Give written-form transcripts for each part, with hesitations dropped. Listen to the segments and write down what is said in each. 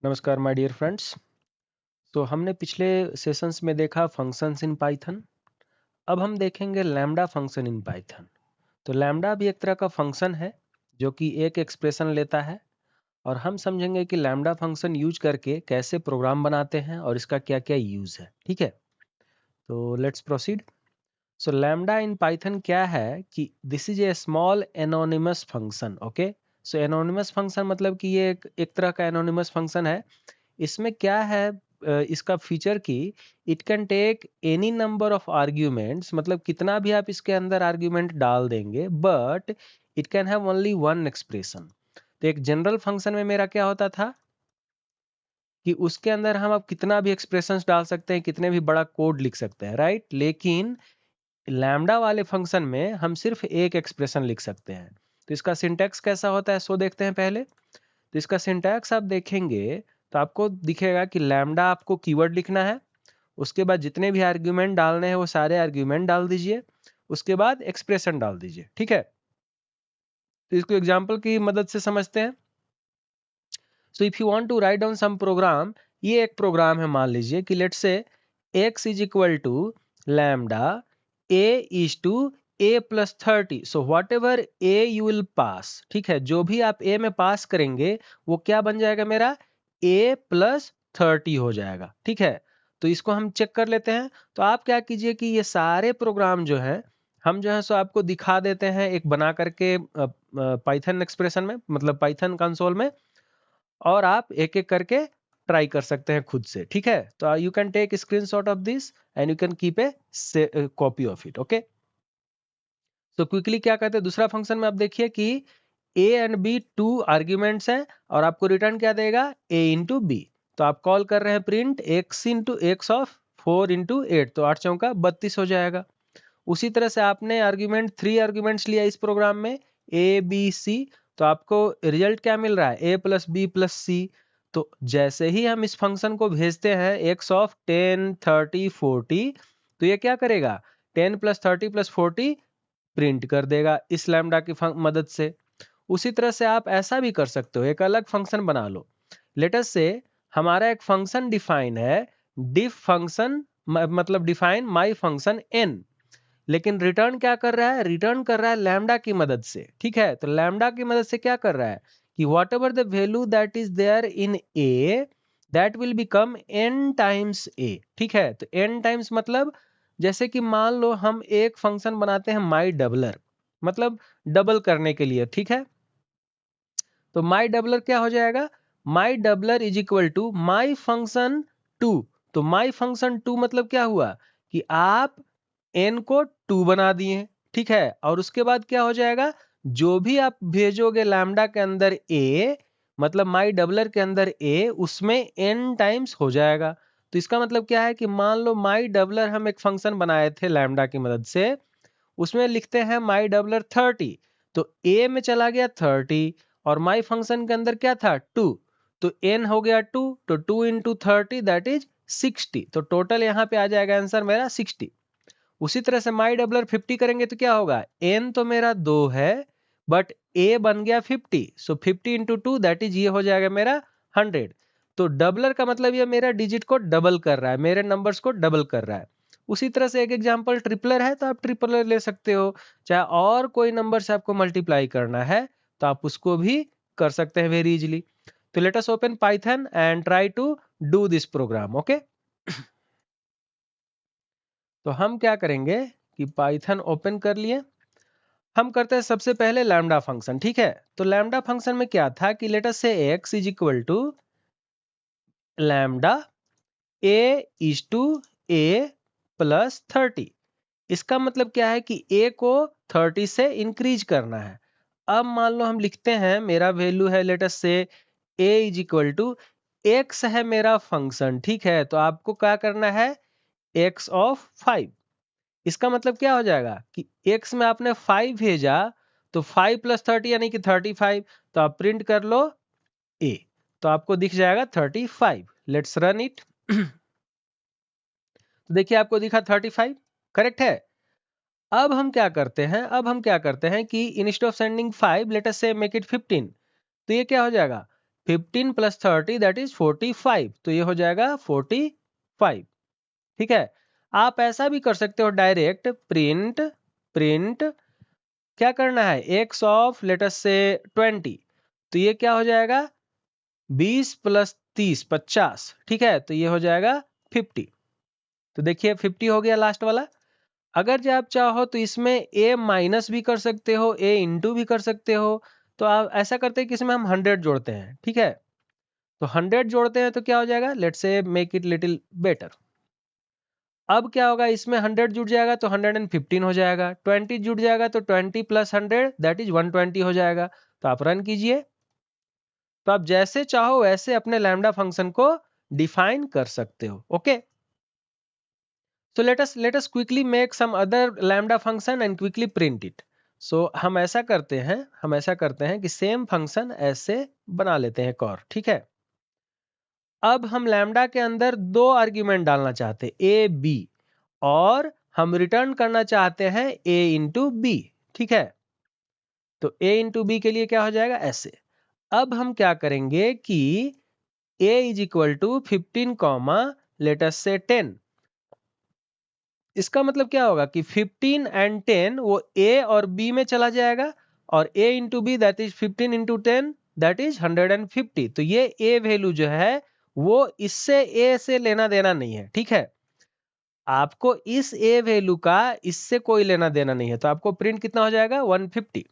नमस्कार my dear friends. तो हमने पिछले सेशंस में देखा फंक्शंस इन पाइथन। अब हम देखेंगे लैम्डा फंक्शन इन पाइथन। तो लैम्डा भी एक तरह का फंक्शन है जो कि एक एक्सप्रेशन लेता है, और हम समझेंगे कि लैम्डा फंक्शन यूज करके कैसे प्रोग्राम बनाते हैं और इसका क्या क्या यूज है। ठीक है, तो let's proceed. So lambda in Python क्या है कि this is a small anonymous function. Okay, so anonymous function मतलब कि ये एक तरह का एनोनिमस फंक्शन है। इसमें क्या है, इसका फीचर की it can take any number of arguments, मतलब कितना भी आप इसके अंदर आर्ग्यूमेंट डाल देंगे, but it can have only one expression. तो एक जनरल फंक्शन में मेरा क्या होता था कि उसके अंदर हम अब कितना भी एक्सप्रेशंस डाल सकते हैं, कितने भी बड़ा कोड लिख सकते हैं, राइट। लेकिन लैम्डा वाले फंक्शन में हम सिर्फ एक एक्सप्रेशन लिख सकते हैं। तो इसका सिंटैक्स कैसा होता है सो देखते हैं पहले। तो इसका सिंटैक्स आप देखेंगे तो आपको दिखेगा कि लैम्डा आपको कीवर्ड लिखना है, उसके बाद जितने भी आर्ग्यूमेंट डालने हैं वो सारे आर्ग्यूमेंट डाल दीजिए, उसके बाद एक्सप्रेशन डाल दीजिए। ठीक है, तो इसको एग्जांपल की मदद से समझते हैं। So if you want to write down some program, ये एक प्रोग्राम है, मान लीजिए कि let's say x is equal to lambda a is to a plus 30। So whatever a you will pass, ठीक है, जो भी आप a में पास करेंगे वो क्या बन जाएगा, मेरा a प्लस 30 हो जाएगा। ठीक है, तो इसको हम चेक कर लेते हैं। तो आप क्या कीजिए कि ये सारे प्रोग्राम जो है हम जो है सो आपको दिखा देते हैं एक बना करके पाइथन एक्सप्रेशन में, मतलब पाइथन कंसोल में, और आप एक एक करके ट्राई कर सकते हैं खुद से। ठीक है, तो you can take screenshot of this and you can keep a copy of it. Okay, तो क्विकली क्या कहते हैं दूसरा फंक्शन में, आप देखिए कि a and b two arguments हैं और आपको रिटर्न क्या देगा, a इंटू बी। तो आप कॉल कर रहे हैं print x into x of 4 into 8, तो 8 चौका 32 हो जाएगा। उसी तरह से आपने आर्ग्यूमेंट 3 आर्ग्यूमेंट्स लिया इस प्रोग्राम में, a b c, तो आपको रिजल्ट क्या मिल रहा है, a plus B plus c। तो जैसे ही हम इस फंक्शन को भेजते हैं x ऑफ 10 30 40, तो ये क्या करेगा, 10 प्लस 30 प्लस 40 प्रिंट कर देगा इस लैम्डा की मदद से। उसी तरह से आप ऐसा भी कर सकते हो, एक अलग फंक्शन बना लो। लेट अस से हमारा एक फंक्शन डिफाइन है, डिफ फंक्शन, मतलब डिफाइन माय फंक्शन n, लेकिन रिटर्न क्या कर रहा है, रिटर्न कर रहा है लैम्डा की मदद से। ठीक है, तो लैम्डा की मदद से क्या कर रहा है कि whatever the value that is there in a that will become n times a। ठीक है, तो n टाइम्स मतलब जैसे कि मान लो हम एक फंक्शन बनाते हैं माई डबलर, मतलब डबल करने के लिए। ठीक है, तो माई डबलर क्या हो जाएगा, my doubler is equal to my function two. तो माई फंक्शन टू मतलब क्या हुआ कि आप n को 2 बना दिए। ठीक है, और उसके बाद क्या हो जाएगा, जो भी आप भेजोगे लैम्डा के अंदर a, मतलब माई डबलर के अंदर a, उसमें n टाइम्स हो जाएगा। तो इसका मतलब क्या है कि मान लो माई डबलर हम एक फंक्शन बनाए थे लैम्डा की मदद से, उसमें लिखते हैं माई डबलर 30, तो a में चला गया 30 और माई फंक्शन के अंदर क्या था 2, तो n हो गया 2, तो 2 इंटू 30 दैट इज 60। तो टोटल यहाँ पे आ जाएगा आंसर मेरा 60। उसी तरह से माई डबलर 50 करेंगे तो क्या होगा, n तो मेरा 2 है बट a बन गया 50, सो 50 इंटू 2 दैट इज ये हो जाएगा मेरा 100। तो डबलर का मतलब ये मेरा डिजिट को डबल कर रहा है, मेरे नंबर्स को डबल कर रहा है। उसी तरह से एक एग्जांपल ट्रिपलर है, तो आप ट्रिपलर ले सकते हो, चाहे और कोई नंबर से आपको मल्टीप्लाई करना है तो आप उसको भी कर सकते हैं वेरी इजिली। तो let us open Python and try to do this program. Okay, तो हम क्या करेंगे कि पाइथन ओपन कर लिए, हम करते हैं सबसे पहले लैम्डा फंक्शन। ठीक है, तो लैम्डा फंक्शन में क्या था कि late us say x is equal to lambda a is to a plus 30। इसका मतलब क्या है कि a को 30 से इंक्रीज करना है। अब मान लो हम लिखते हैं मेरा वैल्यू है late us say a is equal to x है मेरा फंक्शन। ठीक है, तो आपको क्या करना है, x ऑफ 5। इसका मतलब क्या हो जाएगा कि x में आपने 5 भेजा, तो 5 प्लस 30 यानी कि 35, तो आप प्रिंट कर लो a, तो आपको दिख जाएगा 35। Let's run it. तो देखिए आपको दिखा 35, करेक्ट है। अब हम क्या करते हैं, अब हम क्या करते हैं कि instead of sending 5 late us से मेक इट 15। तो ये क्या हो जाएगा, 15 प्लस 30 दैट इज 45, तो ये हो जाएगा 45। ठीक है, आप ऐसा भी कर सकते हो डायरेक्ट, प्रिंट प्रिंट क्या करना है, x ऑफ लेट अस से 20, तो ये क्या हो जाएगा 20 प्लस 30 50, ठीक है, तो ये हो जाएगा 50। तो देखिए 50 हो गया लास्ट वाला। अगर जो आप चाहो तो इसमें a माइनस भी कर सकते हो, a इंटू भी कर सकते हो। तो आप ऐसा करते हैं कि इसमें हम 100 जोड़ते हैं, ठीक है, तो 100 जोड़ते हैं तो क्या हो जाएगा, let's say make it little better. अब क्या होगा, इसमें 100 जुड़ जाएगा तो 115 हो जाएगा, 20 जुड़ जाएगा तो 20 प्लस 100 दैट इज 120 हो जाएगा। तो आप रन कीजिए, तो आप जैसे चाहो वैसे अपने लैम्डा फंक्शन को डिफाइन कर सकते हो। Okay, so let us quickly make some other lambda function and quickly print it. So हम ऐसा करते हैं कि सेम फंक्शन ऐसे बना लेते हैं एक और, ठीक है। अब हम लैम्डा के अंदर दो आर्ग्यूमेंट डालना चाहते हैं, ए बी, और हम रिटर्न करना चाहते हैं a इंटू बी, ठीक है। तो a इंटू बी के लिए क्या हो जाएगा, ऐसे। अब हम क्या करेंगे कि a is equal to 15 comma let us say 10। इसका मतलब क्या होगा कि 15 एंड 10 वो a और b में चला जाएगा, और a into B that is 15 into 10 that is 150। तो ये a वैल्यू जो है वो इससे a से लेना देना नहीं है, ठीक है। आपको इस a वैल्यू का इससे कोई लेना देना नहीं है, तो आपको प्रिंट कितना हो जाएगा 150।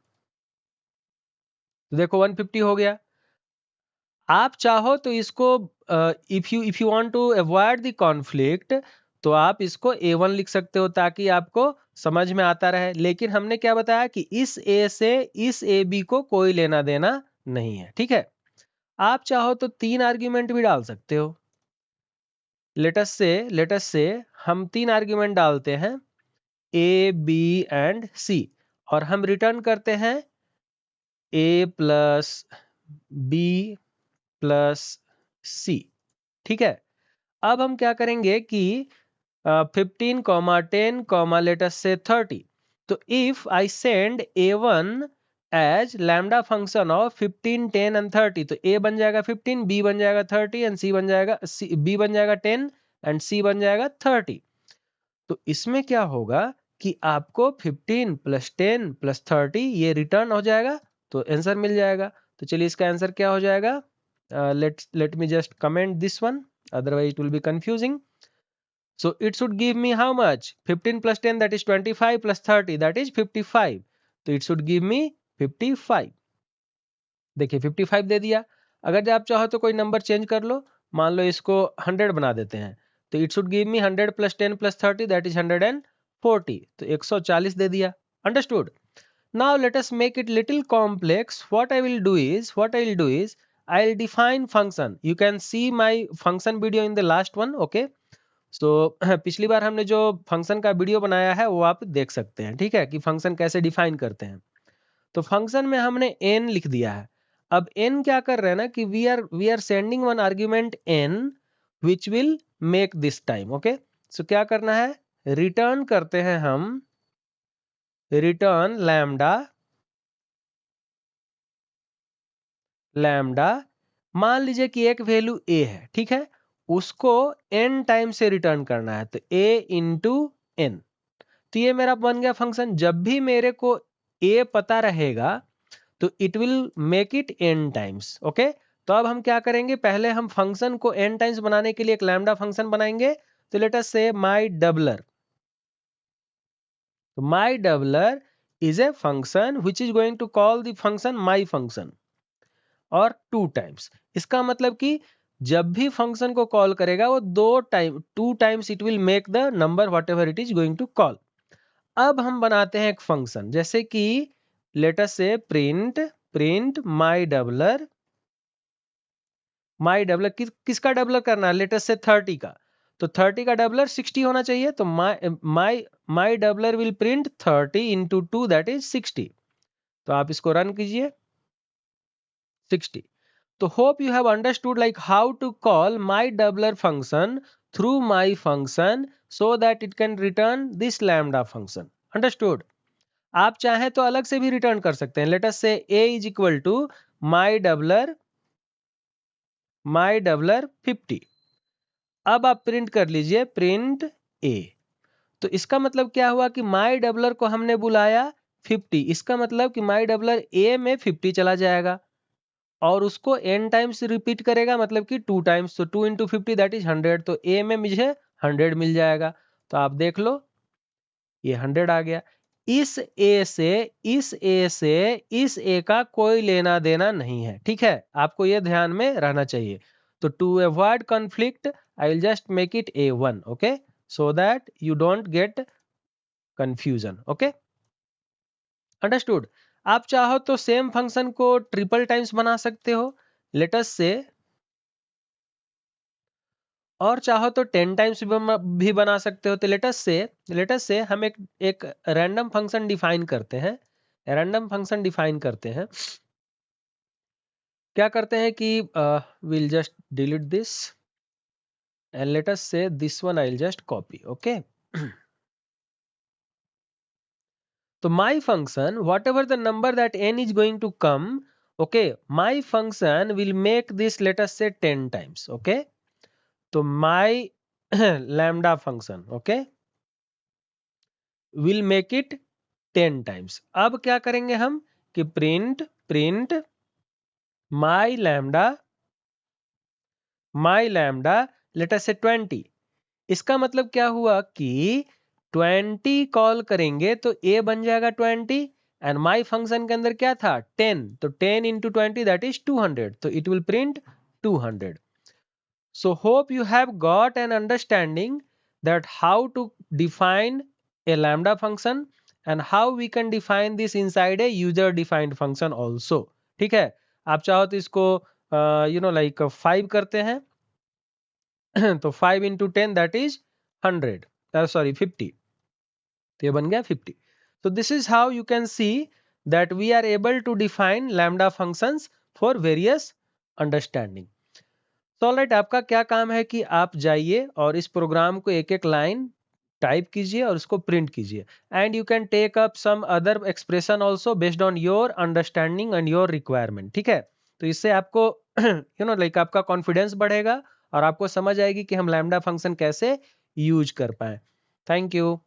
तो देखो 150 हो गया। आप चाहो तो इसको if you want to avoid the conflict, तो आप इसको A1 लिख सकते हो ताकि आपको समझ में आता रहे। लेकिन हमने क्या बताया कि इस A से इस AB को कोई लेना देना नहीं है, ठीक है। आप चाहो तो 3 आर्ग्यूमेंट भी डाल सकते हो। लेटस से हम 3 आर्ग्यूमेंट डालते हैं A, B एंड C, और हम रिटर्न करते हैं A plus B plus C, ठीक है। अब हम क्या करेंगे कि 15 कॉमा 10 कॉमा लेटस से 30, तो if I send A1 as lambda function of 15 10 and 30, तो A बन जाएगा 15, B बन जाएगा 30 एंड B बन जाएगा 10 एंड C बन जाएगा 30। तो इसमें क्या होगा कि आपको 15 प्लस 10 प्लस 30 ये रिटर्न हो जाएगा, तो आंसर मिल जाएगा। तो चलिए इसका आंसर क्या हो जाएगा, let me just comment this one, otherwise it will be confusing. So it should give me how much, 15 plus 10 that is 25 plus 30 that is 55, तो it should give me 55। देखिए 55 दे दिया। अगर आप चाहो तो कोई नंबर चेंज कर लो, मान लो इसको 100 बना देते हैं, तो it should give me 100 plus 10 plus 30 that is 140, तो 140 दे दिया। Understood. Now let us make it little complex. What I will do is I'll define function. You can see my function video in the last one. Okay. So पिछली बार हमने जो function का video बनाया है वो आप देख सकते हैं, ठीक है, कि फंक्शन कैसे डिफाइन करते हैं। तो फंक्शन में हमने n लिख दिया है। अब n क्या कर रहे हैं ना कि we are sending one argument n which will make this time. Okay, so क्या करना है, रिटर्न करते हैं हम, रिटर्न लैम्डा, मान लीजिए कि एक वैल्यू a है, ठीक है, उसको n टाइम से रिटर्न करना है, तो a इंटू n। तो ये मेरा बन गया फंक्शन। जब भी मेरे को a पता रहेगा तो it will make it n times. Okay, तो अब हम क्या करेंगे, पहले हम फंक्शन को n टाइम्स बनाने के लिए एक लैम्डा फंक्शन बनाएंगे। तो let us say my doubler, तो my doubler is a function which is going to call the function my function और 2 टाइम्स। इसका मतलब कि जब भी फंक्शन को कॉल करेगा वो 2 times it will make the number whatever it is going to call. अब हम बनाते हैं एक फंक्शन, जैसे कि लेट अस से प्रिंट माय डबलर किसका डबलर करना है, लेट अस से 30 का, तो 30 का डबलर 60 होना चाहिए। तो my doubler will print 30 into 2 that is 60। तो आप इसको रन कीजिए, 60। तो hope you have understood like how to call my doubler function through my function so that it can return this lambda function. Understood? आप चाहें तो अलग से भी रिटर्न कर सकते हैं। Late us say a is equal to my doubler my doubler 50। अब आप प्रिंट कर लीजिए प्रिंट ए। तो इसका मतलब क्या हुआ कि माई डबलर को हमने बुलाया 50, इसका मतलब कि माई डबलर ए में 50 चला जाएगा और उसको n टाइम्स रिपीट करेगा, मतलब कि 2 टाइम्स। तो 2 इंटू 50 दैट इज 100। तो ए में मुझे 100 मिल जाएगा। तो आप देख लो ये 100 आ गया। इस ए से इस ए का कोई लेना देना नहीं है, ठीक है, आपको ये ध्यान में रहना चाहिए। तो to avoid conflict I will just make it A1, okay, so that you don't get confusion. Okay, understood. आप चाहो तो सेम फंक्शन को ट्रिपल टाइम्स बना सकते हो, लेटस से, और चाहो तो 10 टाइम्स भी बना सकते हो। तो लेटस से हम एक रैंडम फंक्शन डिफाइन करते हैं। रैंडम फंक्शन डिफाइन करते हैं, क्या करते हैं कि will just delete this and let's say this one I will just copy. Okay, तो my function, whatever the number that n is going to come, okay, my function will make this, let us say 10 times. Okay, तो my lambda function, okay, will make it 10 times. अब क्या करेंगे हम कि print my lambda let us say 20। इसका मतलब क्या हुआ कि 20 कॉल करेंगे तो a बन जाएगा 20 एंड माई फंक्शन के अंदर क्या था 10, तो 10 इंटू 20 दैट इज 200, तो it will print 200। So hope you have got an understanding that how to define a lambda function and how we can define this inside a user defined function also. ठीक है, आप चाहो तो इसको like 5 करते हैं तो 5 इंटू 10 दैट इज 100, सॉरी 50, तो ये बन गया 50। So this is how you can see that we are able to define lambda functions for various understanding. So alright, आपका क्या काम है कि आप जाइए और इस प्रोग्राम को एक एक लाइन टाइप कीजिए और उसको प्रिंट कीजिए and you can take up some other expression also based on your understanding and your requirement. ठीक है, तो इससे आपको लाइक आपका कॉन्फिडेंस बढ़ेगा और आपको समझ आएगी कि हम लैम्डा फंक्शन कैसे यूज कर पाए। Thank you.